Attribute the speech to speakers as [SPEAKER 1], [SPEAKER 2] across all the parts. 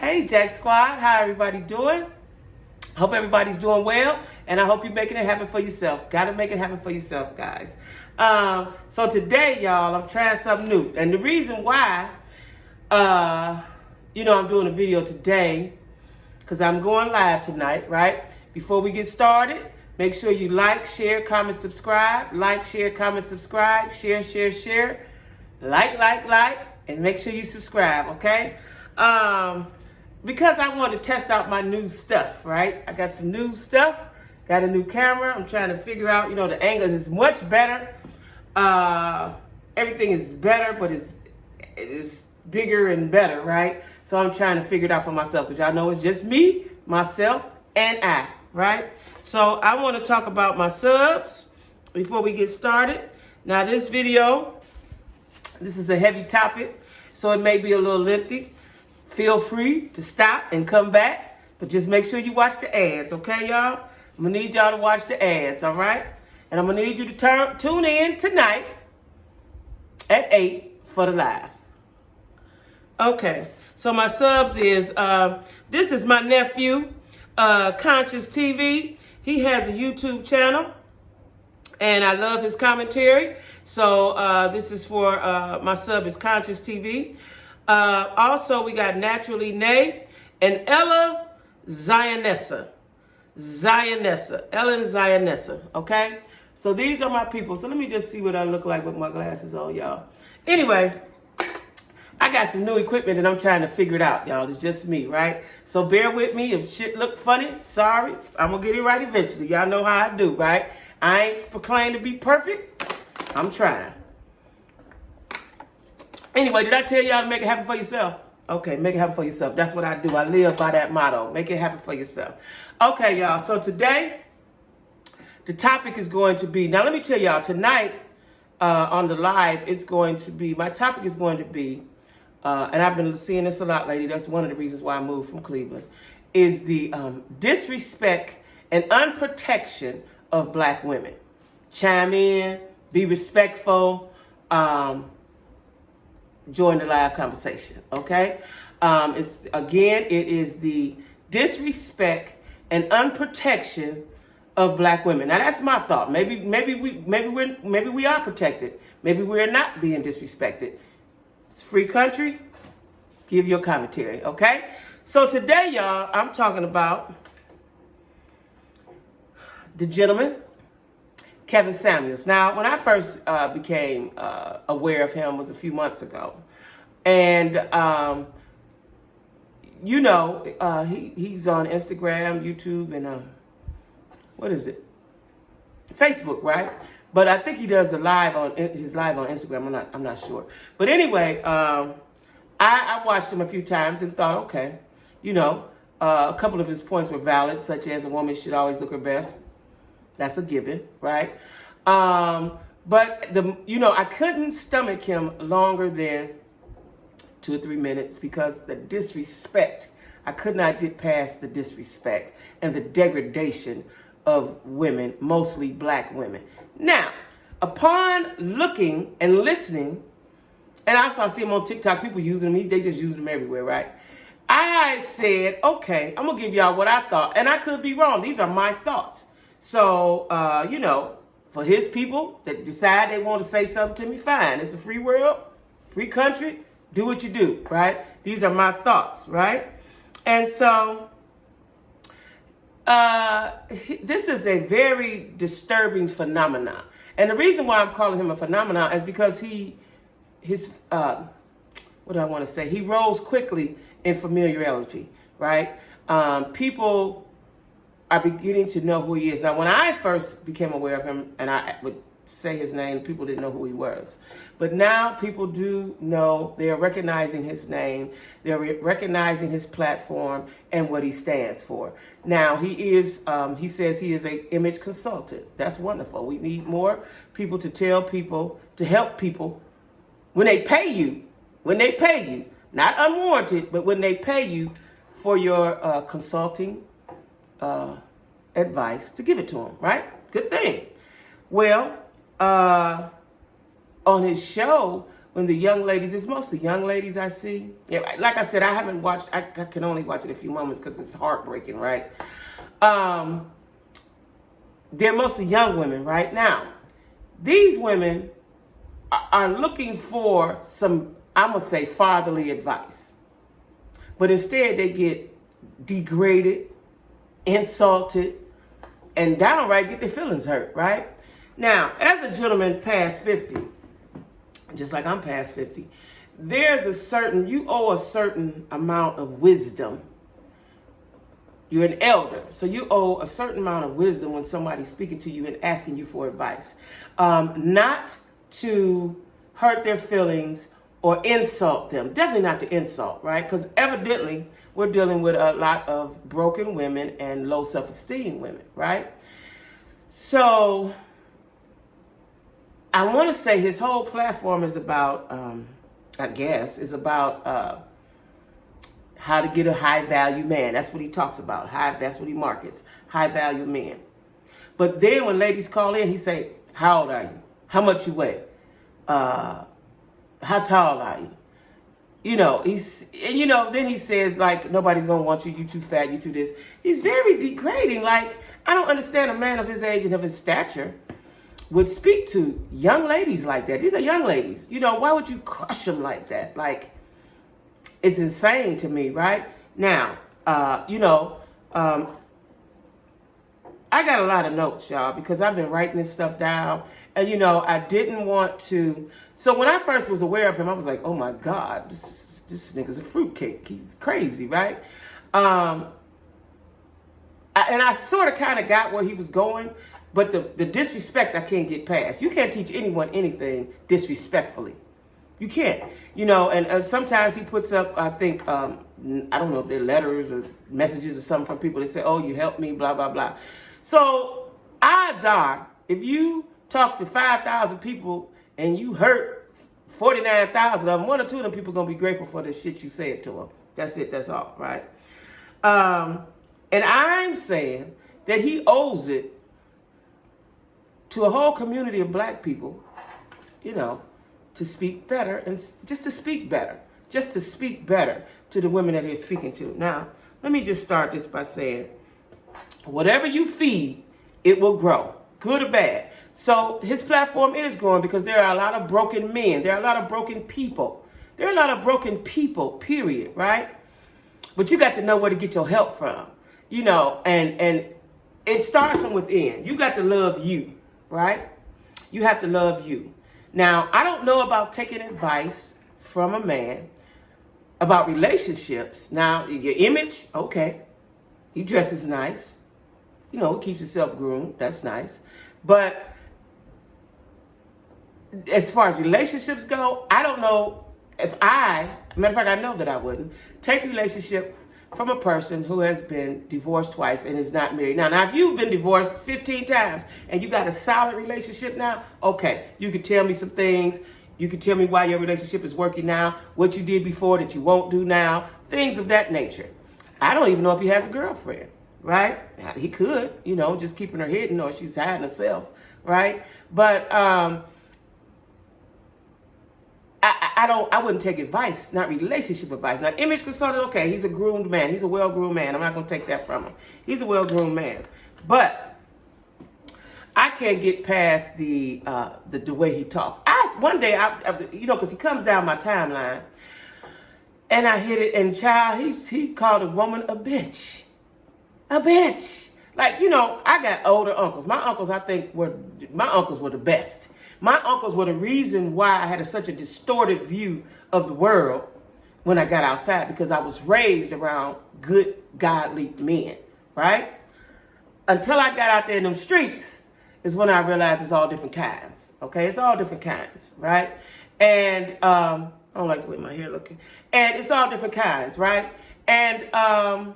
[SPEAKER 1] Hey, Jack Squad. How everybody doing? Hope everybody's doing well, and I hope you're making it happen for yourself. Got to make it happen for yourself, guys. So today, y'all, I'm trying something new. And the reason why, I'm doing a video today, because I'm going live tonight, right? Before we get started, make sure you like, share, comment, subscribe. Like, share, comment, subscribe. Share. Like, and make sure you subscribe, okay? Because I want to test out my new stuff, right? I got some new stuff, got a new camera. I'm trying to figure out, the angles is much better. Everything is better, but it is bigger and better, right? So I'm trying to figure it out for myself, because y'all know it's just me, myself, and I, right? So I want to talk about my subs before we get started. Now this video, this is a heavy topic, so it may be a little lengthy. Feel free to stop and come back, but just make sure you watch the ads, okay, y'all? I'm going to need y'all to watch the ads, all right? And I'm going to need you to tune in tonight at 8 for the live. Okay, so my subs is, this is my nephew, Conscious TV. He has a YouTube channel, and I love his commentary. So this is for, my sub is Conscious TV. Also, we got Naturally Nay and Ella Zionessa, Ellen Zionessa, okay? So these are my people. So let me just see what I look like with my glasses on, y'all. Anyway, I got some new equipment and I'm trying to figure it out, y'all. It's just me, right? So bear with me. If shit look funny, sorry. I'm going to get it right eventually. Y'all know how I do, right? I ain't proclaimed to be perfect. I'm trying. Anyway, did I tell y'all to make it happen for yourself? Okay, make it happen for yourself. That's what I do. I live by that motto. Make it happen for yourself. Okay, y'all. So today, the topic is going to be, now let me tell y'all, tonight on the live, it's going to be, my topic is going to be, and I've been seeing this a lot lately. That's one of the reasons why I moved from Cleveland, is the disrespect and unprotection of Black women. Chime in, be respectful, join the live conversation, okay? It is the disrespect and unprotection of Black women. Now that's my thought. Maybe we are protected. Maybe we're not being disrespected. It's a free country. Give your commentary, okay? So today, y'all, I'm talking about the gentleman, Kevin Samuels. Now, when I first became aware of him was a few months ago. And, he's on Instagram, YouTube, and what is it? Facebook, right? But I think he does his live on Instagram. I'm not sure. But anyway, I watched him a few times and thought, okay, a couple of his points were valid, such as a woman should always look her best. That's a given, right? But I couldn't stomach him longer than 2 or 3 minutes because the disrespect. I could not get past the disrespect and the degradation of women, mostly Black women. Now, upon looking and listening, and also I see him on TikTok, people using them, they just use them everywhere, right? I said, okay, I'm gonna give y'all what I thought, and I could be wrong. These are my thoughts. So, for his people that decide they want to say something to me, fine. It's a free world, free country. Do what you do, right? These are my thoughts, right? And so, this is a very disturbing phenomenon. And the reason why I'm calling him a phenomenon is because he rose quickly in familiarity, right? People are beginning to know who he is. Now, when I first became aware of him, and I would say his name, people didn't know who he was. But now people do know, they're recognizing his name, they're recognizing his platform and what he stands for. Now, he says he is an image consultant. That's wonderful. We need more people to tell people, to help people when they pay you, not unwarranted, but when they pay you for your consulting advice, to give it to them, right? Good thing. Well, on his show, when the young ladies, it's mostly young ladies I see. Yeah, like I said, I haven't watched, I can only watch it a few moments because it's heartbreaking, right? They're mostly young women right now. These women are looking for some, I'm going to say, fatherly advice. But instead they get degraded, insulted, and downright get their feelings hurt, right? Now, as a gentleman past 50, just like I'm past 50, you owe a certain amount of wisdom. You're an elder, so you owe a certain amount of wisdom when somebody's speaking to you and asking you for advice. Not to hurt their feelings or insult them. Definitely not to insult, right? Because evidently we're dealing with a lot of broken women and low self-esteem women, right? So I want to say his whole platform is about, is about how to get a high-value man. That's what he talks about. That's what he markets, high-value men. But then when ladies call in, he say, how old are you? How much you weigh? How tall are you? Then he says, like, nobody's going to want you. You too fat, you too this. He's very degrading. Like, I don't understand a man of his age and of his stature would speak to young ladies like that. These are young ladies. Why would you crush them like that? Like, it's insane to me, right? Now, I got a lot of notes, y'all, because I've been writing this stuff down. And, I didn't want to. So when I first was aware of him, I was like, oh, my God, this nigga's a fruitcake. He's crazy, right? And I sort of kind of got where he was going. But the disrespect I can't get past. You can't teach anyone anything disrespectfully. You can't. And sometimes he puts up, I think, I don't know if they're letters or messages or something from people that say, oh, you helped me, blah, blah, blah. So odds are, if you talk to 5,000 people and you hurt 49,000 of them, one or two of them people are going to be grateful for the shit you said to them. That's it. That's all, right? And I'm saying that he owes it to a whole community of black people, to speak better and just to speak better to the women that he's speaking to. Now, let me just start this by saying, whatever you feed, it will grow, good or bad. So his platform is growing because there are a lot of broken men. There are a lot of broken people. There are a lot of broken people, period, right? But you got to know where to get your help from, and it starts from within. You got to love you, right? You have to love you. Now, I don't know about taking advice from a man about relationships. Now, your image, okay. He dresses nice. He keeps himself groomed. That's nice. But as far as relationships go, I don't know if matter of fact, I know that I wouldn't take a relationship from a person who has been divorced twice and is not married. Now, if you've been divorced 15 times and you got a solid relationship now, okay, you could tell me some things. You could tell me why your relationship is working now, what you did before that you won't do now, things of that nature. I don't even know if he has a girlfriend, right? He could, just keeping her hidden, or she's hiding herself, right? But I wouldn't take advice, not relationship advice. Now, image consultant, okay, he's a groomed man. He's a well-groomed man. I'm not going to take that from him. He's a well-groomed man. But I can't get past the way he talks. One day, because he comes down my timeline, and I hit it, and child, he called a woman a bitch. A bitch. Like, I got older uncles. My uncles were the best. My uncles were the reason why I had such a distorted view of the world when I got outside, because I was raised around good, godly men, right? Until I got out there in them streets is when I realized it's all different kinds, okay? It's all different kinds, right? And I don't like the way my hair looking. And it's all different kinds, right? And,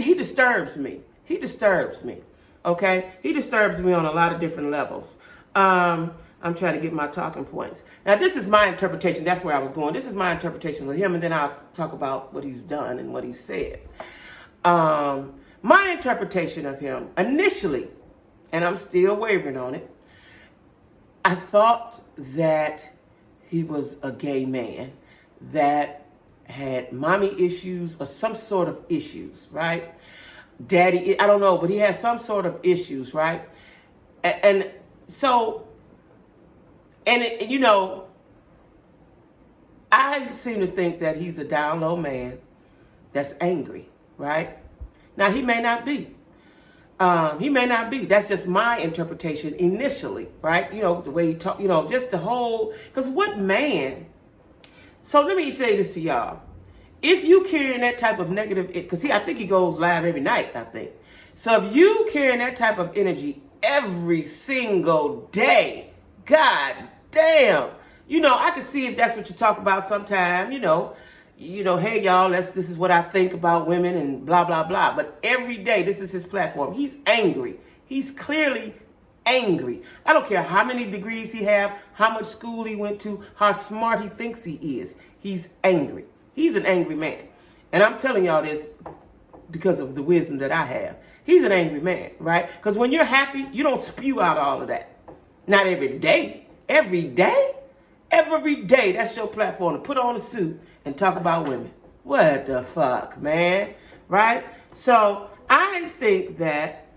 [SPEAKER 1] he disturbs me. He disturbs me, okay? He disturbs me on a lot of different levels. I'm trying to get my talking points. Now, this is my interpretation. That's where I was going. This is my interpretation of him, and then I'll talk about what he's done and what he said. My interpretation of him, initially, and I'm still wavering on it. I thought that he was a gay man that had mommy issues or some sort of issues, right? Daddy, I don't know, but he had some sort of issues, right? And so, you know, I seem to think that he's a down low man that's angry, right? Now, he may not be. He may not be. That's just my interpretation initially, right? You know, the way he talk, you know, just the whole, because what man, so let me say this to y'all. If you carrying that type of negative, because I think he goes live every night, I think. So if you carrying that type of energy every single day, God damn, you know, I can see if that's what you talk about sometime, you know, hey y'all, this is what I think about women and blah, blah, blah. But every day, this is his platform. He's angry. He's clearly angry. I don't care how many degrees he have, how much school he went to, how smart he thinks he is. He's angry. He's an angry man. And I'm telling y'all this because of the wisdom that I have. He's an angry man, right? Because when you're happy, you don't spew out all of that. Not every day. Every day? Every day, that's your platform to put on a suit and talk about women. What the fuck, man? Right? So I think that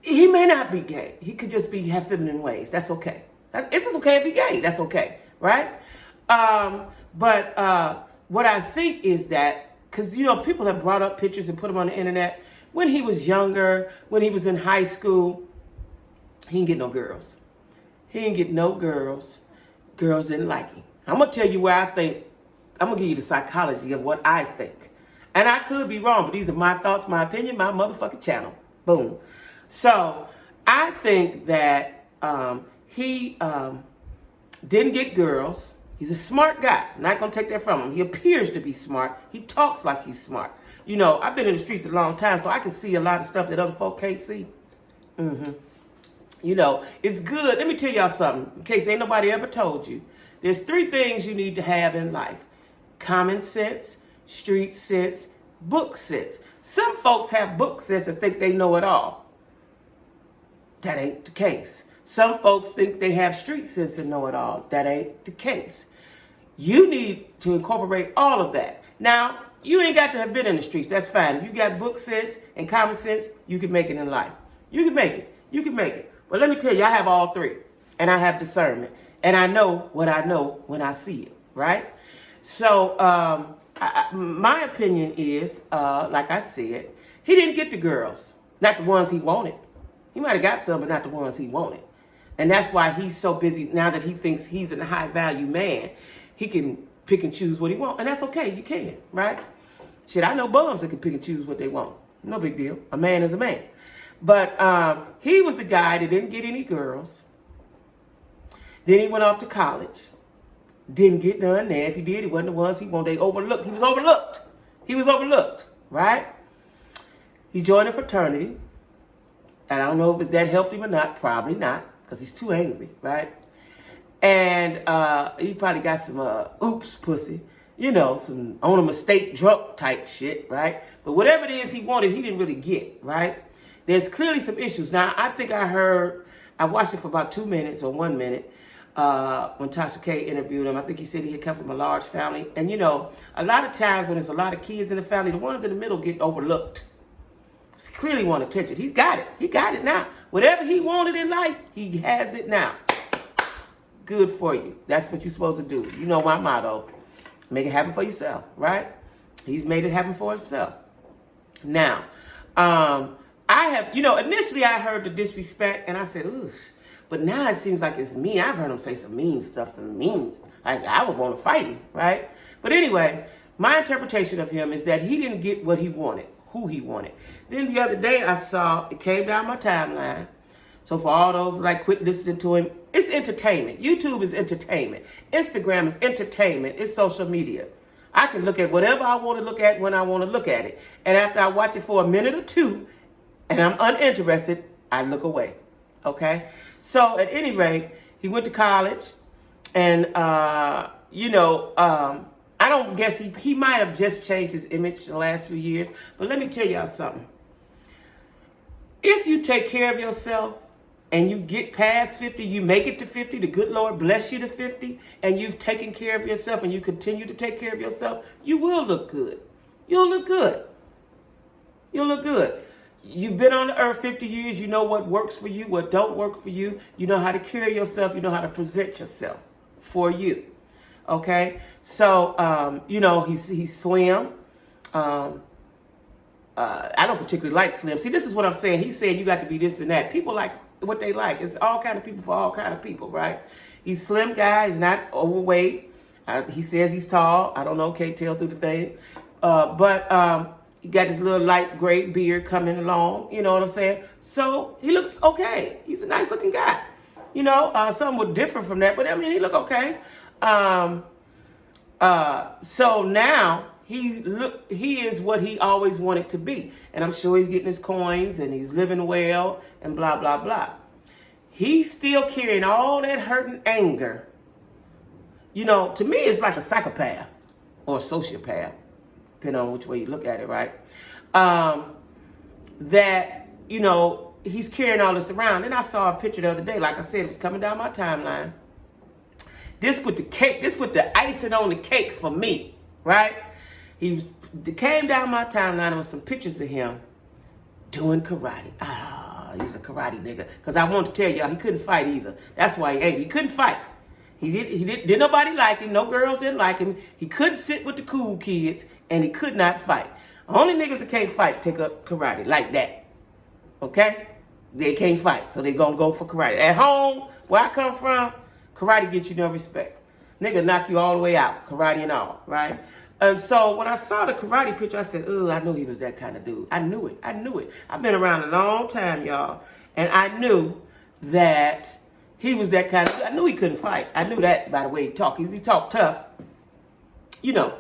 [SPEAKER 1] he may not be gay. He could just have feminine ways. That's okay. It's okay if he's gay. That's okay, right? But what I think is that, because, you know, people have brought up pictures and put them on the internet. When he was younger, when he was in high school, he didn't get no girls. He didn't get no girls. Girls didn't like him. I'm going to tell you where I think, I'm going to give you the psychology of what I think. And I could be wrong, but these are my thoughts, my opinion, my motherfucking channel. Boom. So I think that he didn't get girls. He's a smart guy. I'm not going to take that from him. He appears to be smart. He talks like he's smart. You know, I've been in the streets a long time, so I can see a lot of stuff that other folk can't see. You know, it's good. Let me tell y'all something, in case ain't nobody ever told you. There's 3 things you need to have in life. Common sense, street sense, book sense. Some folks have book sense and think they know it all. That ain't the case. Some folks think they have street sense and know it all. That ain't the case. You need to incorporate all of that. Now, you ain't got to have been in the streets. That's fine. If you got book sense and common sense, you can make it in life. You can make it. You can make it. But let me tell you, I have all 3. And I have discernment. And I know what I know when I see it, right? So my opinion is, like I said, he didn't get the girls. Not the ones he wanted. He might have got some, but not the ones he wanted. And that's why he's so busy now that he thinks he's a high-value man. He can pick and choose what he wants. And that's okay. You can, right? Shit, I know bums that can pick and choose what they want. No big deal. A man is a man. But he was the guy that didn't get any girls. Then he went off to college. Didn't get none there. If he did, he wasn't the ones he wanted. They overlooked. He was overlooked. He was overlooked, right? He joined a fraternity. And I don't know if that helped him or not. Probably not, because he's too angry, right? And he probably got some oops pussy. You know, some on a mistake drunk type shit, right? But whatever it is he wanted, he didn't really get, right? There's clearly some issues. Now, I think I watched it for about 2 minutes or 1 minute when Tasha K interviewed him. I think he said he had come from a large family. And, you know, a lot of times when there's a lot of kids in the family, the ones in the middle get overlooked. He clearly want attention. He's got it. He got it now. Whatever he wanted in life, he has it now. Good for you. That's what you're supposed to do. You know my motto. Make it happen for yourself, right? He's made it happen for himself. Now, I have, you know, initially I heard the disrespect and I said, ooh, but now it seems like it's me. I've heard him say some mean stuff, some mean. Like I would want to fight him, right? But anyway, my interpretation of him is that he didn't get what he wanted, who he wanted. Then the other day I saw, it came down my timeline. So for all those like quit listening to him, it's entertainment. YouTube is entertainment. Instagram is entertainment. It's social media. I can look at whatever I want to look at when I want to look at it. And after I watch it for a minute or 2, and I'm uninterested, I look away. Okay? So at any rate, he went to college, and you know, I don't guess he might have just changed his image the last few years. But let me tell y'all something. If you take care of yourself and you get past 50, you make it to 50, the good Lord bless you to 50, and you've taken care of yourself and you continue to take care of yourself, you will look good. You'll look good. You'll look good. You've been on the earth 50 years. You know what works for you, what don't work for you. You know how to carry yourself. You know how to present yourself for you. Okay? So, you know, he's slim. I don't particularly like slim. See, this is what I'm saying. He's saying you got to be this and that. People like what they like. It's all kind of people for all kind of people, right? He's a slim guy. He's not overweight. He says he's tall. I don't know. Can't tell through the thing. But he got this little light gray beard coming along. You know what I'm saying? So he looks okay. He's a nice looking guy. You know, some were different from that, but I mean, he look okay. So now he is what he always wanted to be. And I'm sure he's getting his coins and he's living well and blah, blah, blah. He's still carrying all that hurt and anger. You know, to me, it's like a psychopath or a sociopath, depending on which way you look at it, right? That, you know, he's carrying all this around. And I saw a picture the other day, like I said, it was coming down my timeline. This put the icing on the cake for me, right? It came down my timeline with some pictures of him doing karate. He's a karate nigga. Because I want to tell y'all, he couldn't fight either. That's why he ain't. He couldn't fight. Didn't nobody like him. No girls didn't like him. He couldn't sit with the cool kids, and he could not fight. Only niggas that can't fight take up karate like that. Okay? They can't fight, so they gonna go for karate. At home, where I come from, karate gets you no respect. Nigga knock you all the way out, karate and all, right? And so when I saw the karate picture, I said, oh, I knew he was that kind of dude. I knew it. I've been around a long time, y'all. And I knew that he was that kind of dude. I knew he couldn't fight. I knew that by the way he talked. He talked tough, you know,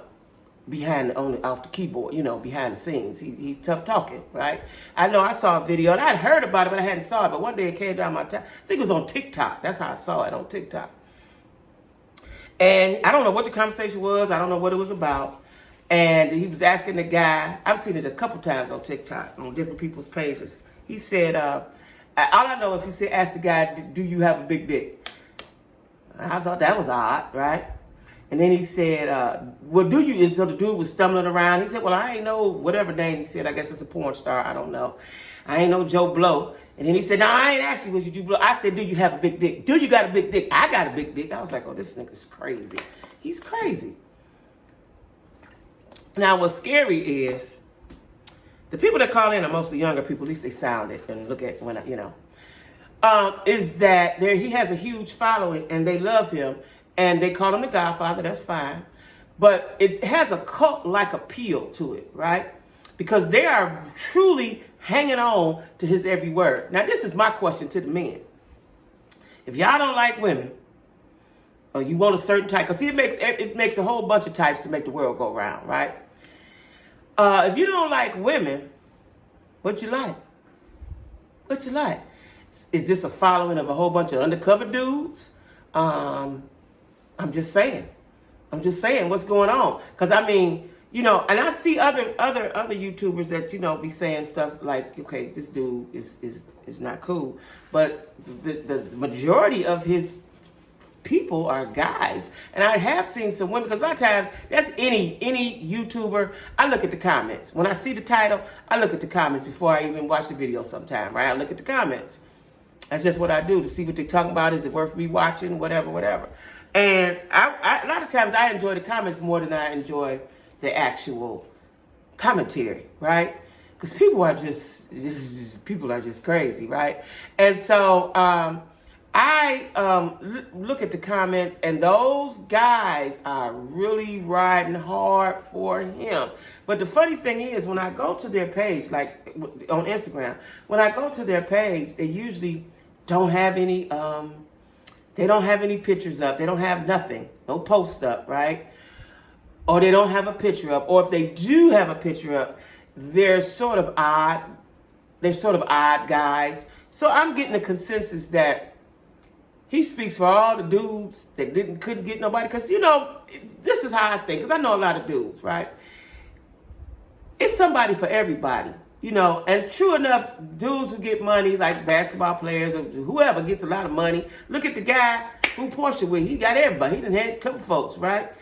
[SPEAKER 1] off the keyboard, you know, behind the scenes. He's tough talking, right? I know I saw a video, and I had heard about it, but I hadn't saw it. But one day it came down my time. I think it was on TikTok. That's how I saw it, on TikTok. And I don't know what the conversation was. I don't know what it was about. And he was asking the guy, I've seen it a couple times on TikTok, on different people's pages. He said, all I know is he said, ask the guy, do you have a big dick? I thought that was odd, right? And then he said, well, do you? And so the dude was stumbling around. He said, well, I ain't know whatever name he said. I guess it's a porn star. I don't know. I ain't know Joe Blow. And then he said, no, I ain't actually what you do, Blow. I said, do you have a big dick? Do you got a big dick? I got a big dick. I was like, oh, this nigga's crazy. He's crazy. Now, what's scary is the people that call in are mostly younger people. At least they sound it and look at when, you know, is that he has a huge following and they love him. And they call him the Godfather, that's fine. But it has a cult-like appeal to it, right? Because they are truly hanging on to his every word. Now, this is my question to the men. If y'all don't like women, or you want a certain type, because see, it makes a whole bunch of types to make the world go round, right? If you don't like women, what you like? What you like? Is this a following of a whole bunch of undercover dudes? I'm just saying what's going on. Because, I mean, you know, and I see other YouTubers that, you know, be saying stuff like, okay, this dude is not cool. But the majority of his people are guys. And I have seen some women, because a lot of times, that's any YouTuber, I look at the comments. When I see the title, I look at the comments before I even watch the video sometime, right? I look at the comments. That's just what I do, to see what they're talking about. Is it worth me watching? Whatever. And a lot of times I enjoy the comments more than I enjoy the actual commentary, right? Because people are just crazy, right? And so I look at the comments, and those guys are really riding hard for him. But the funny thing is, when I go to their page, like on Instagram, when I go to their page, they usually don't have any they don't have any pictures up. They don't have nothing. No post up, right? Or they don't have a picture up. Or if they do have a picture up, they're sort of odd. They're sort of odd guys. So I'm getting the consensus that he speaks for all the dudes that couldn't get nobody. Because, you know, this is how I think. Because I know a lot of dudes, right? It's somebody for everybody. You know, and true enough, dudes who get money, like basketball players or whoever gets a lot of money. Look at the guy who Portia with. He got everybody. He done had a couple folks, right?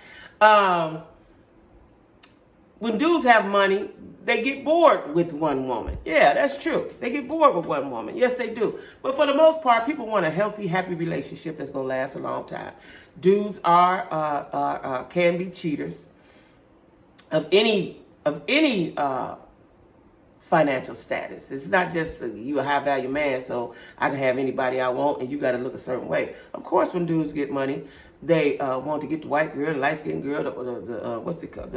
[SPEAKER 1] When dudes have money, they get bored with one woman. Yeah, that's true. They get bored with one woman. Yes, they do. But for the most part, people want a healthy, happy relationship that's gonna last a long time. Dudes can be cheaters of any financial status. It's not just you a high value man, so I can have anybody I want, and you got to look a certain way. Of course, when dudes get money, they want to get the white girl, the light skinned girl, what's it called,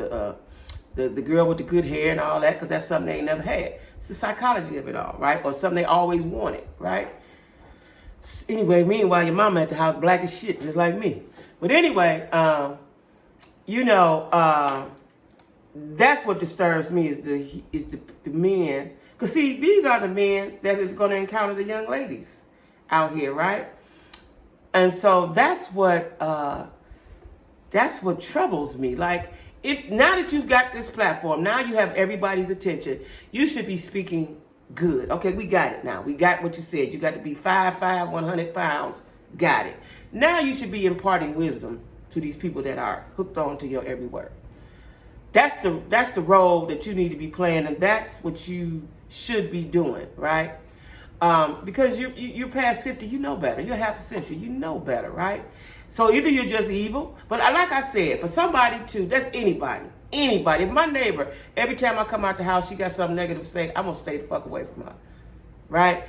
[SPEAKER 1] the girl with the good hair and all that, because that's something they ain't never had. It's the psychology of it all, right? Or something they always wanted, right? Anyway, meanwhile, your mama at the house black as shit, just like me. But anyway, that's what disturbs me is the men. Because see, these are the men that is going to encounter the young ladies out here, right? And so that's what troubles me. Like, if now that you've got this platform, now you have everybody's attention, you should be speaking good. Okay, we got it now. We got what you said. You got to be 5'5", 100 pounds. Got it. Now you should be imparting wisdom to these people that are hooked on to your every word. That's the role that you need to be playing, and that's what you should be doing, right? Because you're past 50, you know better. You're half a century, you know better, right? So either you're just evil, but like I said, for somebody to, that's anybody. If my neighbor, every time I come out the house, she got something negative to say, I'm going to stay the fuck away from her, right?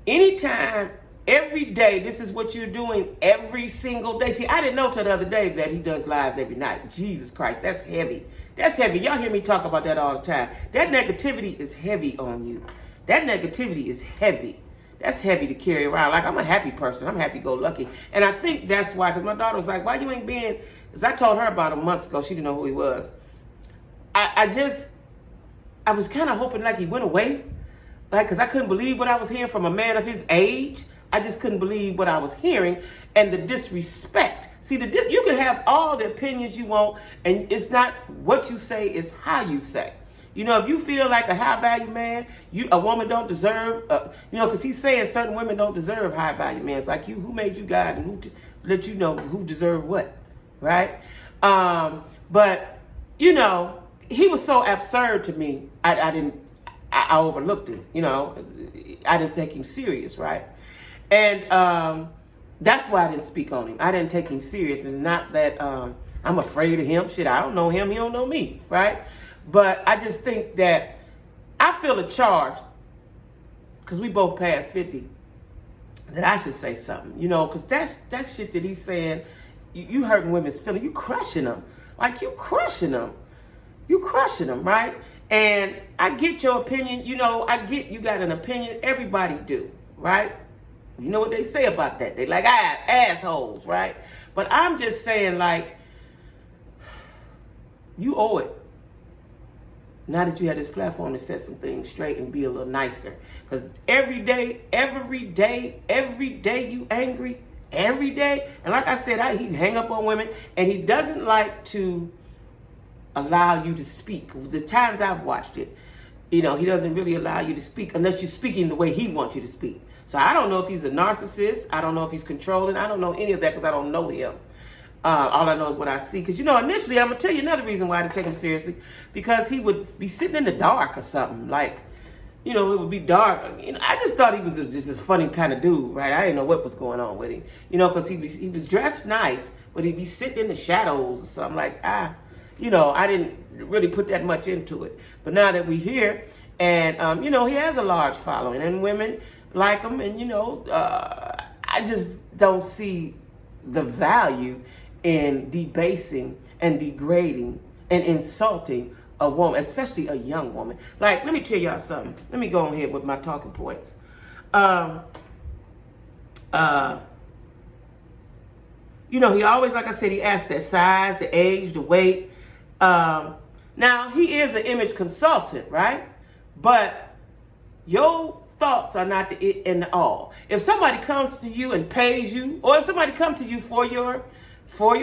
[SPEAKER 1] Anytime, every day, this is what you're doing every single day. See, I didn't know till the other day that he does lives every night. Jesus Christ, that's heavy. That's heavy. Y'all hear me talk about that all the time. That negativity is heavy on you. That negativity is heavy. That's heavy to carry around. Like, I'm a happy person. I'm happy-go-lucky. And I think that's why, because my daughter was like, why you ain't being, because I told her about a month ago, she didn't know who he was. I was kind of hoping like he went away. Like, because I couldn't believe what I was hearing from a man of his age. I just couldn't believe what I was hearing and the disrespect. See, you can have all the opinions you want, and it's not what you say, it's how you say. You know, if you feel like a high-value man, a woman don't deserve, because he's saying certain women don't deserve high-value men. It's like, who made you God, and who let you know who deserve what, right? But, he was so absurd to me, I overlooked it, I didn't take him serious, right? And that's why I didn't speak on him. I didn't take him serious. It's not that I'm afraid of him. Shit, I don't know him. He don't know me, right? But I just think that I feel a charge, because we both passed 50, that I should say something, because that shit that he's saying, you hurting women's feelings. You crushing them. Like, you crushing them. You crushing them, right? And I get your opinion. I get you got an opinion. Everybody do, right? You know what they say about that. They like, assholes, right? But I'm just saying, like, you owe it. Now that you have this platform to set some things straight and be a little nicer. Because every day you angry, every day. And like I said, he hang up on women, and he doesn't like to allow you to speak. The times I've watched it, he doesn't really allow you to speak unless you're speaking the way he wants you to speak. So I don't know if he's a narcissist. I don't know if he's controlling. I don't know any of that because I don't know him. All I know is what I see. Because, initially, I'm going to tell you another reason why I didn't take him seriously. Because he would be sitting in the dark or something. Like, it would be dark. I just thought he was just a funny kind of dude, right? I didn't know what was going on with him. Because he was dressed nice, but he'd be sitting in the shadows or something. Like, I didn't really put that much into it. But now that we're here, and, he has a large following, and women like him, and, I just don't see the value in debasing and degrading and insulting a woman, especially a young woman. Like, let me tell y'all something. Let me go on here with my talking points. He always, like I said, he asks that size, the age, the weight. Now, he is an image consultant, right? But your thoughts are not the it and the all. If somebody comes to you and pays you, or if somebody comes to you for your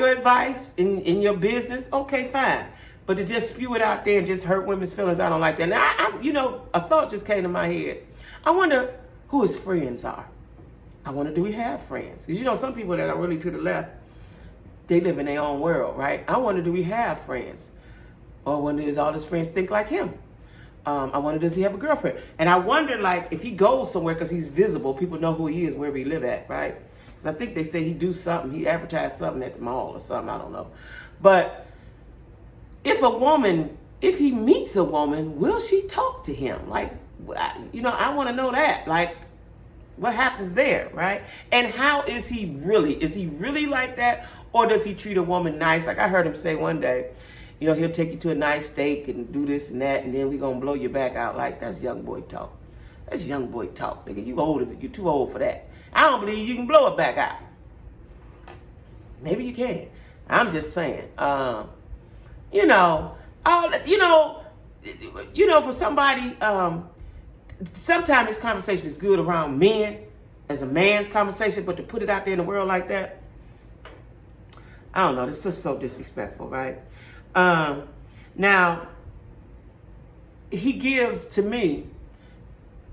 [SPEAKER 1] advice in your business, okay, fine. But to just spew it out there and just hurt women's feelings, I don't like that. Now, a thought just came to my head. I wonder who his friends are. I wonder, do he have friends? Because, some people that are really to the left, they live in their own world, right? I wonder, do he have friends? Or I wonder, does all his friends think like him? I wonder, does he have a girlfriend? And I wonder, like, if he goes somewhere because he's visible, people know who he is, wherever he live at, right? Because I think they say he do something. He advertised something at the mall or something. I don't know. But if he meets a woman, will she talk to him? Like, I want to know that. Like, what happens there, right? And how is he really? Is he really like that? Or does he treat a woman nice? Like I heard him say one day, he'll take you to a nice steak and do this and that, and then we're going to blow your back out. Like, that's young boy talk. That's young boy talk, nigga. You're too old for that. I don't believe you can blow it back out. Maybe you can. I'm just saying. For somebody, sometimes this conversation is good around men, as a man's conversation, but to put it out there in the world like that, I don't know. It's just so disrespectful, right? Now, he gives to me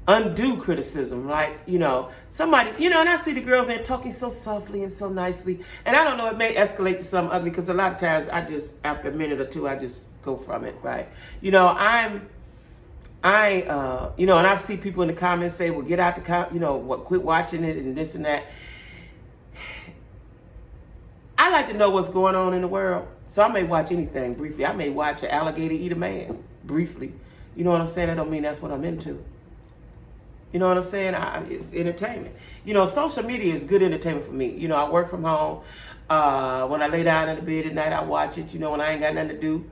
[SPEAKER 1] undue criticism, like, somebody, and I see the girls there talking so softly and so nicely, and I don't know, it may escalate to something ugly, because a lot of times after a minute or two, I just go from it, right? And I see people in the comments say, well, get out quit watching it and this and that. I like to know what's going on in the world. So I may watch anything briefly. I may watch an alligator eat a man briefly. You know what I'm saying? That don't mean that's what I'm into. You know what I'm saying? It's entertainment. Social media is good entertainment for me. I work from home. When I lay down in the bed at night, I watch it. When I ain't got nothing to do,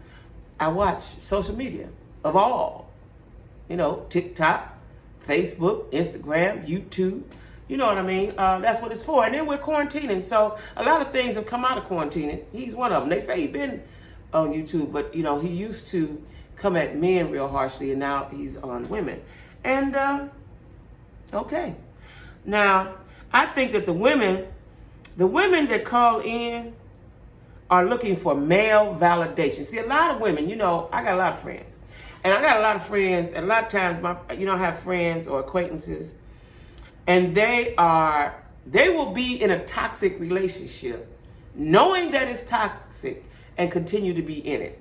[SPEAKER 1] I watch social media of all. TikTok, Facebook, Instagram, YouTube. You know what I mean? That's what it's for. And then we're quarantining. So a lot of things have come out of quarantining. He's one of them. They say he's been on YouTube, but, he used to come at men real harshly, and now he's on women. And, okay. Now, I think that the women that call in are looking for male validation. See, a lot of women, I got a lot of friends. And I got a lot of friends, and a lot of times, I have friends or acquaintances, and they will be in a toxic relationship, knowing that it's toxic, and continue to be in it.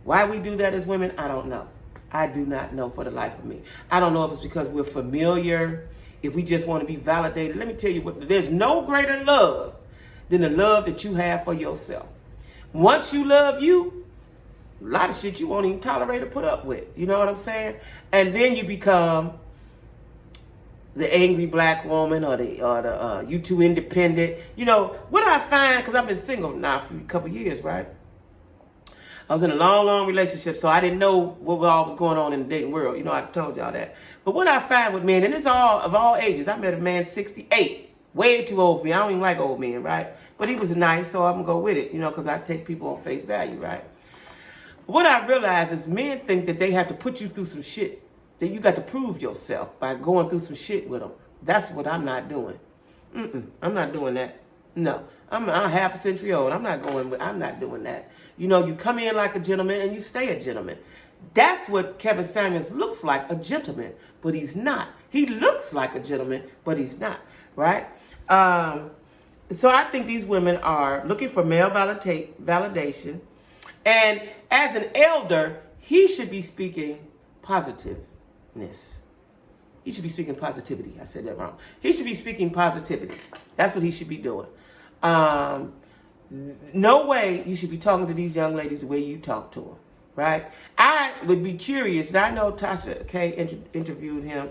[SPEAKER 1] Why we do that as women, I don't know. I do not know for the life of me. I don't know if it's because we're familiar, if we just want to be validated. Let me tell you there's no greater love than the love that you have for yourself. Once you love you, a lot of shit you won't even tolerate or put up with. You know what I'm saying? And then you become the angry black woman or the you too independent. What I find, because I've been single now for a couple years, right? I was in a long, long relationship, so I didn't know what all was going on in the dating world. I told y'all that. But what I find with men, and it's all of all ages. I met a man 68, way too old for me. I don't even like old men, right? But he was nice, so I'm going to go with it, because I take people on face value, right? What I realize is men think that they have to put you through some shit, that you got to prove yourself by going through some shit with them. That's what I'm not doing. I'm not doing that. No, I'm half a century old. I'm not doing that. You come in like a gentleman and you stay a gentleman. That's what Kevin Samuels looks like, a gentleman, but he's not. He looks like a gentleman, but he's not, right? So I think these women are looking for male validation. And as an elder, he should be speaking positiveness. He should be speaking positivity. I said that wrong. He should be speaking positivity. That's what he should be doing. No way you should be talking to these young ladies the way you talk to them, right? I would be curious. Now, I know Tasha K interviewed him.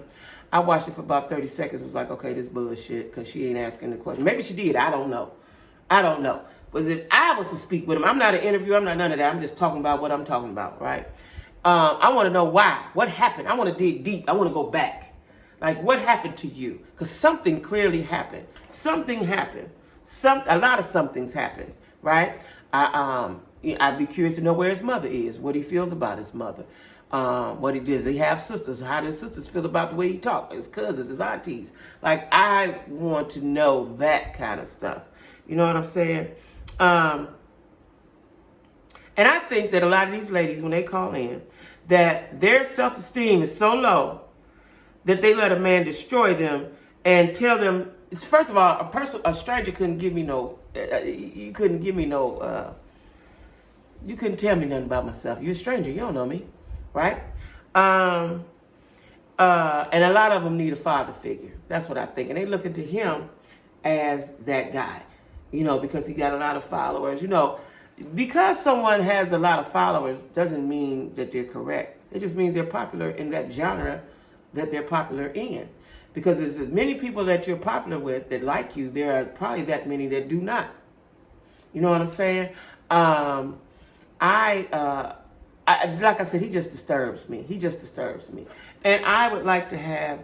[SPEAKER 1] I watched it for about 30 seconds. Was like, okay, this bullshit, because she ain't asking the question. Maybe she did. I don't know. But if I was to speak with him, I'm not an interviewer. I'm not none of that. I'm just talking about what I'm talking about, right? I want to know why. What happened? I want to dig deep. I want to go back. Like, what happened to you? Because something clearly happened. Something happened. A lot of somethings happened, right? I'd be curious to know where his mother is, what he feels about his mother, what he does. He have sisters. How do his sisters feel about the way he talks? His cousins, his aunties. Like, I want to know that kind of stuff. You know what I'm saying? And And I think that a lot of these ladies, when they call in, that their self-esteem is so low that they let a man destroy them and tell them, first of all, a stranger couldn't give me no, you couldn't tell me nothing about myself. You're a stranger, you don't know me, right? And a lot of them need a father figure. That's what I think. And they look into him as that guy, because he got a lot of followers. Because someone has a lot of followers doesn't mean that they're correct. It just means they're popular in that genre that they're popular in. Because there's as many people that you're popular with that like you, there are probably that many that do not. You know what I'm saying? Like I said, he just disturbs me. And I would like to have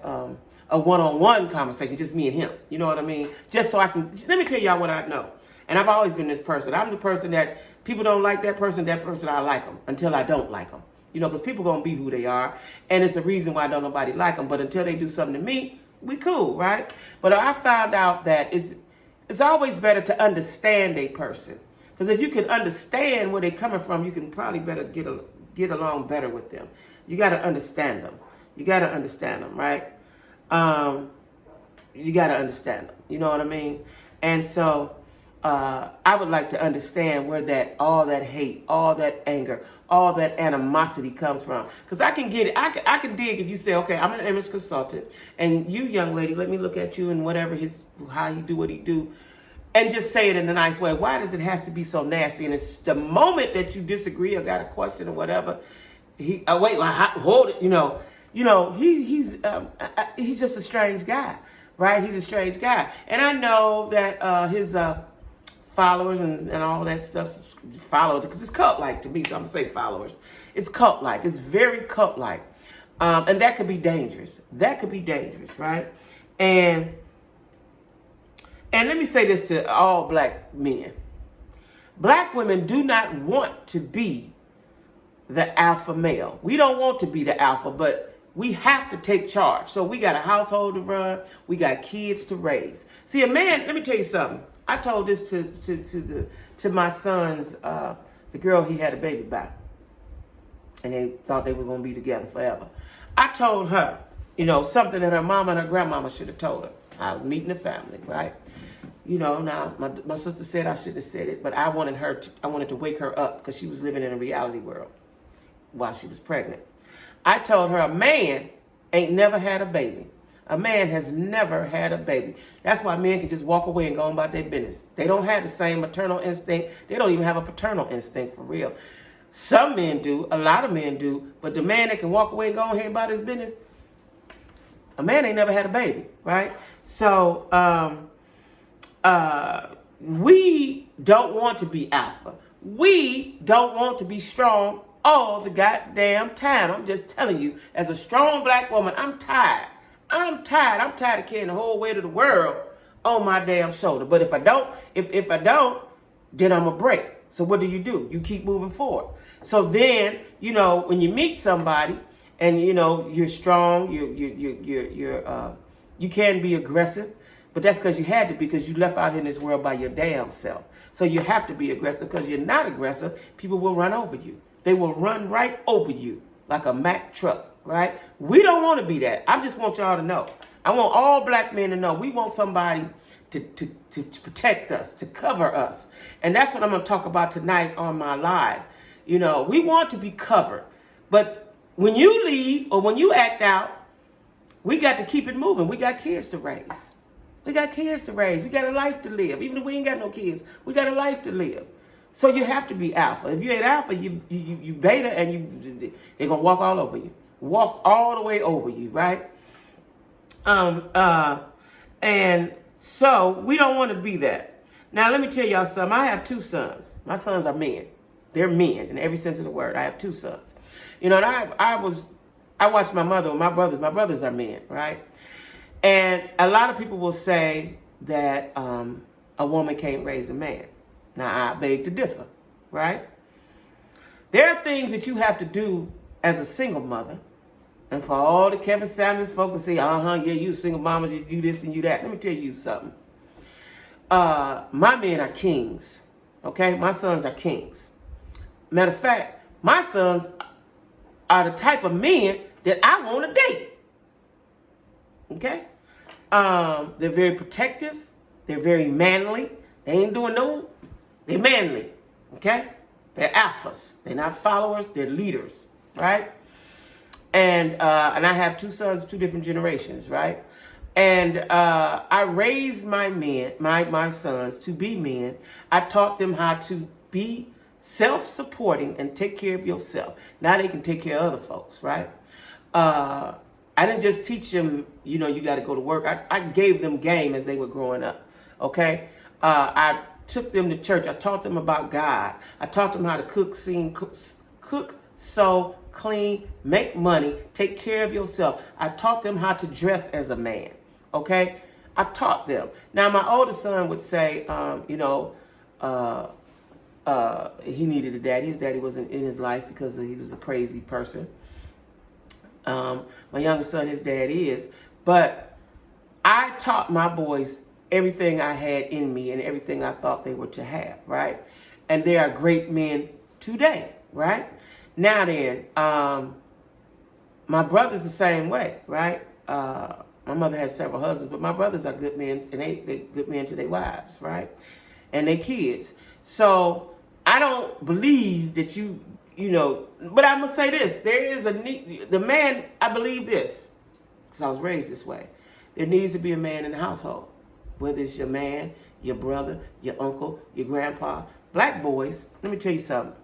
[SPEAKER 1] a one-on-one conversation, just me and him. You know what I mean? Just so I can, let me tell y'all what I know. And I've always been this person. I'm the person that people don't like that person I like them until I don't like them. Because people going to be who they are. And it's a reason why don't nobody like them. But until they do something to me, we cool, right? But I found out that it's always better to understand a person. Because if you can understand where they're coming from, you can probably better get along better with them. You got to understand them. Right? You got to understand them. You know what I mean? And so I would like to understand where all that hate, all that anger, all that animosity comes from. Because I can get it. I can dig if you say, okay, I'm an image consultant, and you, young lady, let me look at you and whatever how he do what he do, and just say it in a nice way. Why does it have to be so nasty? And it's the moment that you disagree or got a question or whatever, hold it, he's just a strange guy, right? He's a strange guy. And I know that his followers and all that stuff followed, because it's cult-like to me, so I'm going to say followers. It's cult-like. It's very cult-like. And that could be dangerous. Right? And let me say this to all black men. Black women do not want to be the alpha male. We don't want to be the alpha, but we have to take charge. So we got a household to run. We got kids to raise. See, a man, let me tell you something. I told this to my sons, the girl he had a baby by. And they thought they were going to be together forever. I told her, something that her mama and her grandmama should have told her. I was meeting the family, right? Now my sister said I shouldn't have said it, but I wanted to wake her up because she was living in a reality world while she was pregnant. I told her a man ain't never had a baby. A man has never had a baby. That's why men can just walk away and go about their business. They don't have the same maternal instinct. They don't even have a paternal instinct for real. Some men do, a lot of men do, but the man that can walk away and go ahead about his business, a man ain't never had a baby, right? So, we don't want to be alpha. We don't want to be strong all the goddamn time. I'm just telling you, as a strong black woman, I'm tired. I'm tired of carrying the whole weight of the world on my damn shoulder. But if I don't, then I'm a break. So what do? You keep moving forward. So then, when you meet somebody and you're strong, you can be aggressive. But that's because you had to, because you left out in this world by your damn self. So you have to be aggressive, because you're not aggressive, people will run over you. They will run right over you like a Mack truck, right? We don't want to be that. I just want y'all to know. I want all black men to know we want somebody to protect us, to cover us. And that's what I'm going to talk about tonight on my live. We want to be covered. But when you leave or when you act out, we got to keep it moving. We got kids to raise. We got a life to live. Even if we ain't got no kids, we got a life to live. So you have to be alpha. If you ain't alpha, you beta, and they're gonna walk all over you. Walk all the way over you, right? And so we don't want to be that. Now let me tell y'all something. I have 2 sons. My sons are men. They're men in every sense of the word. I have 2 sons. And I watched my mother and my brothers. My brothers are men, right? And a lot of people will say that a woman can't raise a man. Now, I beg to differ, right? There are things that you have to do as a single mother. And for all the Kevin Samuels folks to say, yeah, you a single mama, you do this and you that. Let me tell you something. My men are kings, okay? My sons are kings. Matter of fact, my sons are the type of men that I want to date. Okay? They're very protective. They're very manly. They ain't doing no, they're manly. Okay? They're alphas. They're not followers, they're leaders. Right? And I have two sons, two different generations, right? And I raised my men, my sons to be men. I taught them how to be self-supporting and take care of yourself. Now they can take care of other folks, right? I didn't just teach them, you know, you got to go to work. I gave them game as they were growing up, okay? I took them to church. I taught them about God. I taught them how to cook, sing, cook, sew, clean, make money, take care of yourself. I taught them how to dress as a man, okay? I taught them. Now, my oldest son would say, you know, he needed a daddy. His daddy wasn't in his life because he was a crazy person. My youngest son, his dad is. But I taught my boys everything I had in me and everything I thought they were to have, right? And they are great men today, right? Now then, my brother's the same way, right? My mother had several husbands, but my brothers are good men, and they're good men to their wives, right? And their kids. So I don't believe that you know, but I'm going to say this. There is the man, I believe this, because I was raised this way. There needs to be a man in the household, whether it's your man, your brother, your uncle, your grandpa. Black boys, let me tell you something.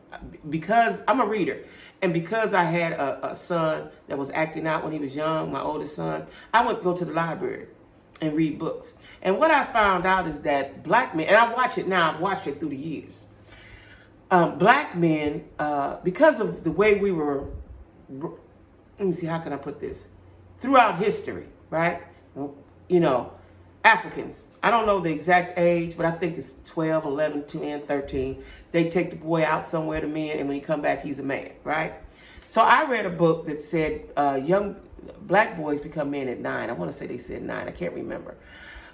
[SPEAKER 1] Because I'm a reader, and because I had a son that was acting out when he was young, my oldest son, I would go to the library and read books. And what I found out is that black men, and I watch it now, I've watched it through the years. Black men, because of the way we were, let me see, how can I put this? Throughout history, right? You know, Africans, I don't know the exact age, but I think it's 12, 11, 10, 13. They take the boy out somewhere to men, and when he come back, he's a man, right? So I read a book that said young black boys become men at 9. I want to say they said 9. I can't remember.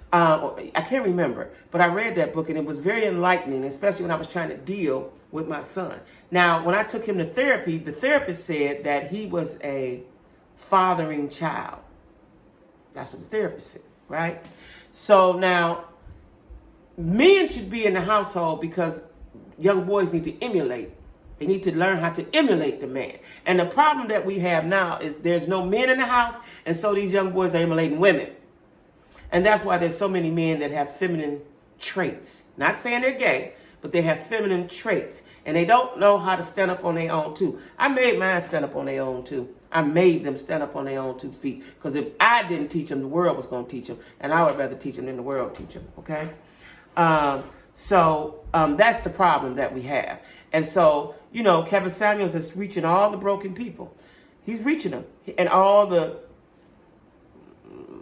[SPEAKER 1] But I read that book, and it was very enlightening, especially when I was trying to deal with my son. Now, when I took him to therapy, the therapist said that he was a fathering child. That's what the therapist said, right? So now, men should be in the household because young boys need to emulate. They need to learn how to emulate the man. And the problem that we have now is there's no men in the house, and so these young boys are emulating women. And that's why there's so many men that have feminine traits. Not saying they're gay, but they have feminine traits. And they don't know how to stand up on their own too. I made mine stand up on their own too. I made them stand up on their own 2 feet. Because if I didn't teach them, the world was going to teach them. And I would rather teach them than the world teach them, okay? So that's the problem that we have. And so, you know, Kevin Samuels is reaching all the broken people. He's reaching them. And all the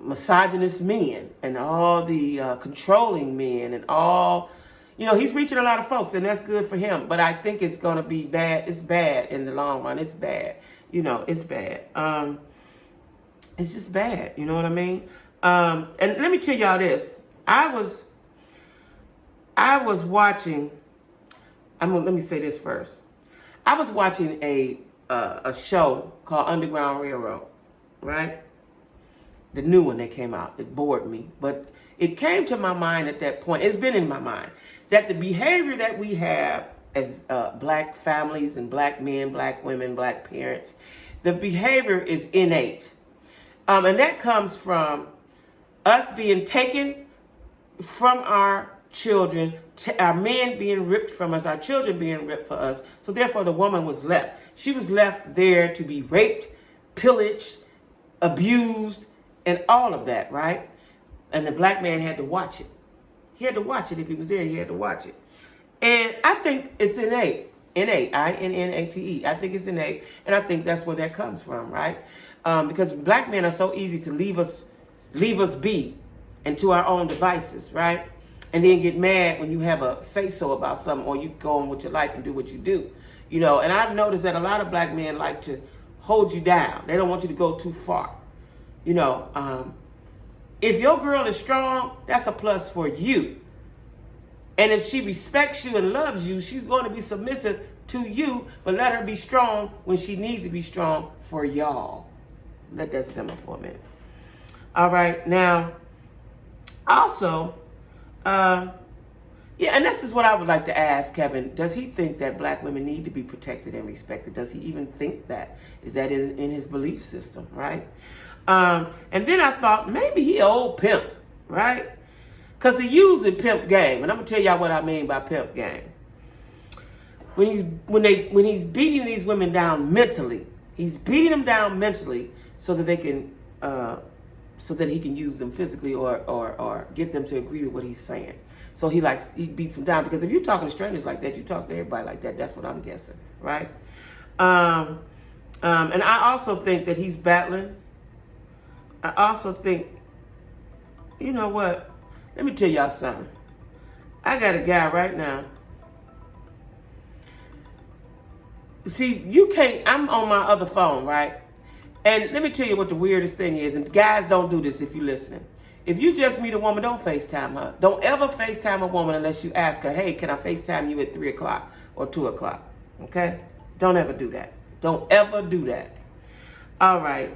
[SPEAKER 1] misogynist men and all the controlling men and all, you know, he's reaching a lot of folks, and that's good for him. But I think it's going to be bad. It's bad in the long run. It's bad. You know, it's bad. It's just bad. You know what I mean? And let me tell y'all this. I was watching, let me say this first. I was watching a show called Underground Railroad, right? The new one that came out. It bored me. But it came to my mind at that point. It's been in my mind that the behavior that we have as black families and black men, black women, black parents, the behavior is innate. And that comes from us being taken from our children, our men being ripped from us, our children being ripped for us. So therefore the woman was left. She was left there to be raped, pillaged, abused, and all of that, right? And the black man had to watch it. He had to watch it. If he was there, he had to watch it. And I think it's innate. Innate, I-N-N-A-T-E. I think it's innate, and I think that's where that comes from, right? Because black men are so easy to leave us be and to our own devices, right? And then get mad when you have a say-so about something, or you go on with your life and do what you do. You know, and I've noticed that a lot of black men like to hold you down. They don't want you to go too far. You know, if your girl is strong, that's a plus for you. And if she respects you and loves you, she's going to be submissive to you, but let her be strong when she needs to be strong for y'all. Let that simmer for a minute. All right, now, also, yeah, and this is what I would like to ask Kevin. Does he think that black women need to be protected and respected? Does he even think that? Is that in his belief system, right? And then I thought, maybe he an old pimp, right? Because he using pimp game. And I'm going to tell y'all what I mean by pimp game. When he's beating these women down mentally, he's beating them down mentally so that they can, so that he can use them physically or get them to agree with what he's saying. So he beats them down, because if you're talking to strangers like that, you talk to everybody like that. That's what I'm guessing, right? And I also think that he's battling. I also think, you know what? Let me tell y'all something. I got a guy right now. See, you can't, I'm on my other phone, right? And let me tell you what the weirdest thing is, and guys, don't do this if you're listening. If you just meet a woman, don't FaceTime her. Don't ever FaceTime a woman unless you ask her, hey, can I FaceTime you at 3 o'clock or 2 o'clock? Okay? Don't ever do that. Don't ever do that. All right.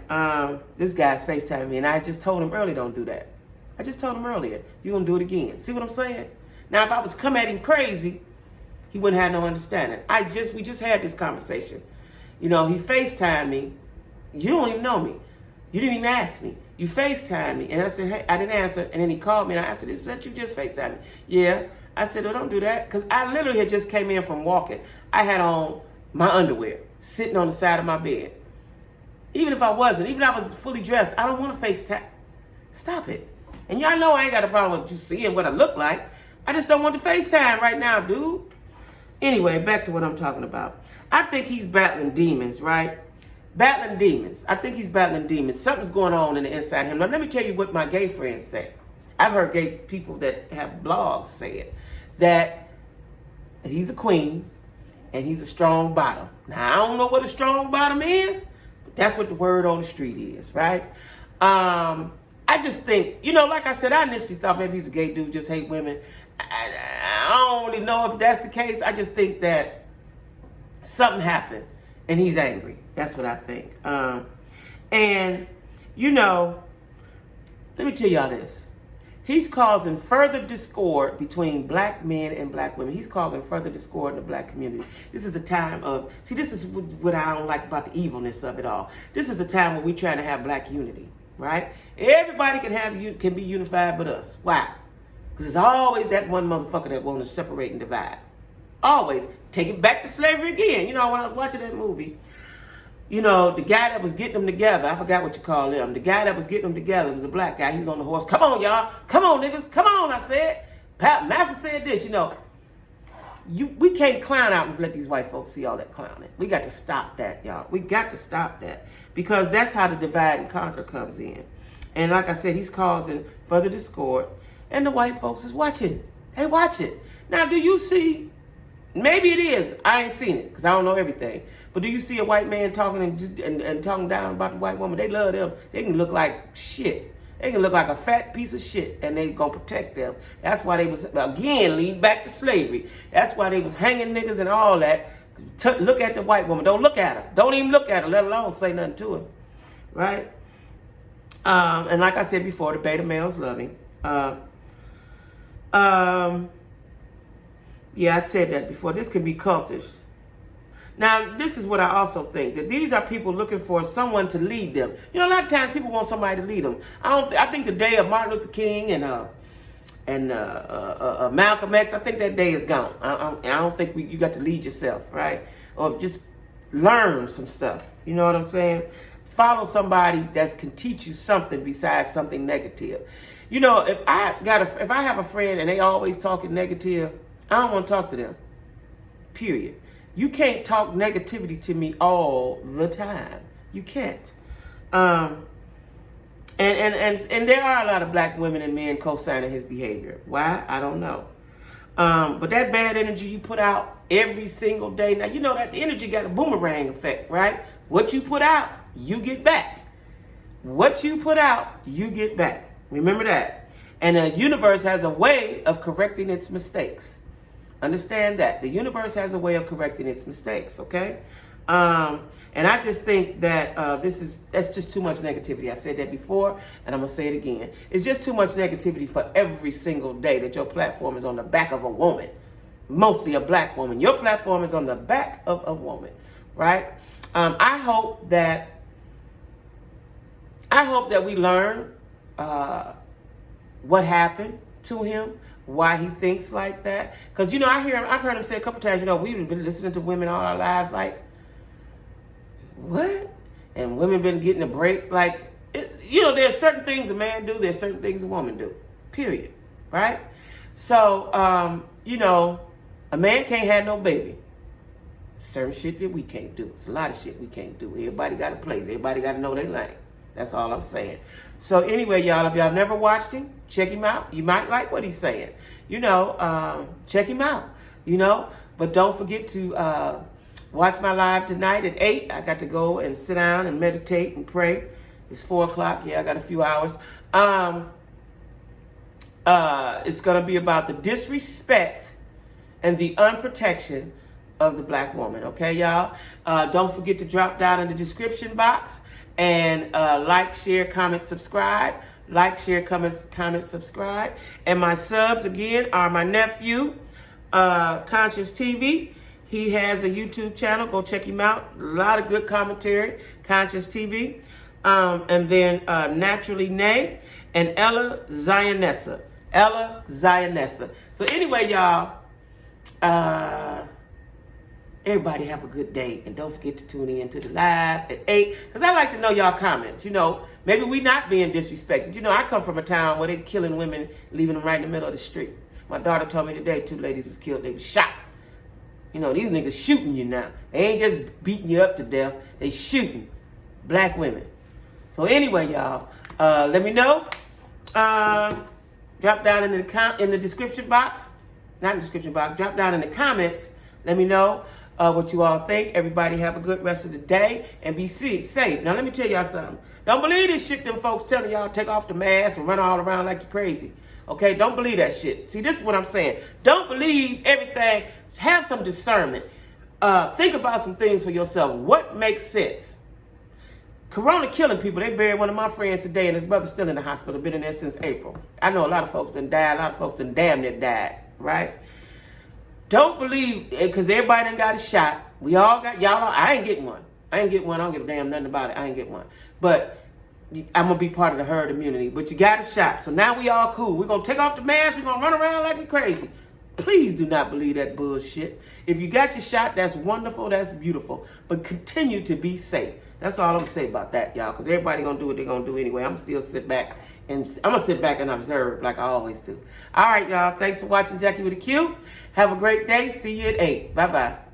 [SPEAKER 1] This guy's FaceTiming me, and I just told him earlier, don't do that. I just told him earlier, you're going to do it again. See what I'm saying? Now, if I was come at him crazy, he wouldn't have no understanding. We just had this conversation. You know, he FaceTimed me. You don't even know me. You didn't even ask me. You FaceTimed me. And I said, hey, I didn't answer. And then he called me and I said, is that you just FaceTimed me? Yeah. I said, well, don't do that. Because I literally had just came in from walking. I had on my underwear sitting on the side of my bed. Even if I wasn't, even if I was fully dressed, I don't want to FaceTime. Stop it. And y'all know I ain't got a problem with you seeing what I look like. I just don't want to FaceTime right now, dude. Anyway, back to what I'm talking about. I think he's battling demons, right? Battling demons. I think he's battling demons. Something's going on in the inside of him. Now, let me tell you what my gay friends say. I've heard gay people that have blogs say it. That he's a queen and he's a strong bottom. Now, I don't know what a strong bottom is, but that's what the word on the street is, right? I just think, you know, like I said, I initially thought maybe he's a gay dude, just hate women. I don't really know if that's the case. I just think that something happened and he's angry. That's what I think. And, you know, let me tell y'all this. He's causing further discord between black men and black women. He's causing further discord in the black community. This is a time of, see, this is what I don't like about the evilness of it all. This is a time where we're trying to have black unity, right? Everybody can be unified but us. Why? Because there's always that one motherfucker that wants to separate and divide. Always. Take it back to slavery again. You know, when I was watching that movie, you know, the guy that was getting them together, I forgot what you call him. The guy that was getting them together was a black guy. He was on the horse. Come on, y'all. Come on, niggas. Come on, I said. Master said this, you know. We can't clown out and let these white folks see all that clowning. We got to stop that, y'all. We got to stop that. Because that's how the divide and conquer comes in. And like I said, he's causing further discord. And the white folks is watching. They watch it. Now, do you see, maybe it is. I ain't seen it because I don't know everything. But do you see a white man talking and talking down about the white woman? They love them. They can look like shit. They can look like a fat piece of shit, and they gonna protect them. That's why they was, again, lead back to slavery. That's why they was hanging niggas and all that. Look at the white woman. Don't look at her. Don't even look at her, let alone say nothing to her. Right? And like I said before, the beta males love him. Yeah, I said that before. This could be cultish. Now, this is what I also think, that these are people looking for someone to lead them. You know, a lot of times people want somebody to lead them. I think the day of Martin Luther King and Malcolm X, I think that day is gone. I don't think you got to lead yourself, right? Or just learn some stuff. You know what I'm saying? Follow somebody that can teach you something besides something negative. You know, if I have a friend and they always talking negative, I don't want to talk to them. Period. You can't talk negativity to me all the time. You can't. And there are a lot of black women and men co-signing his behavior. Why? I don't know. But that bad energy you put out every single day. Now, you know that the energy got a boomerang effect, right? What you put out, you get back. What you put out, you get back. Remember that. And the universe has a way of correcting its mistakes. Understand that. The universe has a way of correcting its mistakes, okay? And I just think that that's just too much negativity. I said that before, and I'm going to say it again. It's just too much negativity for every single day that your platform is on the back of a woman, mostly a black woman. Your platform is on the back of a woman, right? I hope that we learn what happened to him, why he thinks like that. Because, I've heard him say a couple times, we've been listening to women all our lives, like, what? And women been getting a break. Like, there's certain things a man do, there's certain things a woman do, period, right? So, a man can't have no baby. Certain shit that we can't do. It's a lot of shit we can't do. Everybody got a place. Everybody got to know their lane. That's all I'm saying. So anyway, y'all, if y'all never watched him, check him out. You might like what he's saying. Check him out, But don't forget to watch my live tonight at 8. I got to go and sit down and meditate and pray. It's 4 o'clock. Yeah, I got a few hours. It's going to be about the disrespect and the unprotection of the black woman. Okay, y'all? Don't forget to drop down in the description box and like, share, comment, subscribe. Like, share, comment, subscribe. And my subs, again, are my nephew, Conscious TV. He has a YouTube channel. Go check him out. A lot of good commentary. Conscious TV. And then Naturally Nay and Ella Zionessa. Ella Zionessa. So anyway, y'all, everybody have a good day. And don't forget to tune in to the live at 8. Because I like to know y'all comments. Maybe we not being disrespected. I come from a town where they killing women, leaving them right in the middle of the street. My daughter told me today 2 ladies was killed. They was shot. These niggas shooting you now. They ain't just beating you up to death. They shooting black women. So anyway, y'all, let me know. Drop down in the description box. Not in the description box. Drop down in the comments. Let me know what you all think. Everybody have a good rest of the day and be safe. Now, let me tell y'all something. Don't believe this shit them folks telling y'all take off the mask and run all around like you're crazy. Okay? Don't believe that shit. See, this is what I'm saying. Don't believe everything. Have some discernment. Think about some things for yourself. What makes sense? Corona killing people. They buried one of my friends today, and his brother's still in the hospital. Been in there since April. I know a lot of folks done died. A lot of folks done damn near died. Right? Don't believe, because everybody done got a shot. We all got, I ain't getting one. I don't give a damn nothing about it. I ain't get one. But I'm going to be part of the herd immunity. But you got a shot. So now we all cool. We're going to take off the mask. We're going to run around like we crazy. Please do not believe that bullshit. If you got your shot, that's wonderful. That's beautiful. But continue to be safe. That's all I'm going to say about that, y'all. Because everybody going to do what they're going to do anyway. I'm going to sit back and observe like I always do. All right, y'all. Thanks for watching Jackie with a Q. Have a great day. See you at 8. Bye-bye.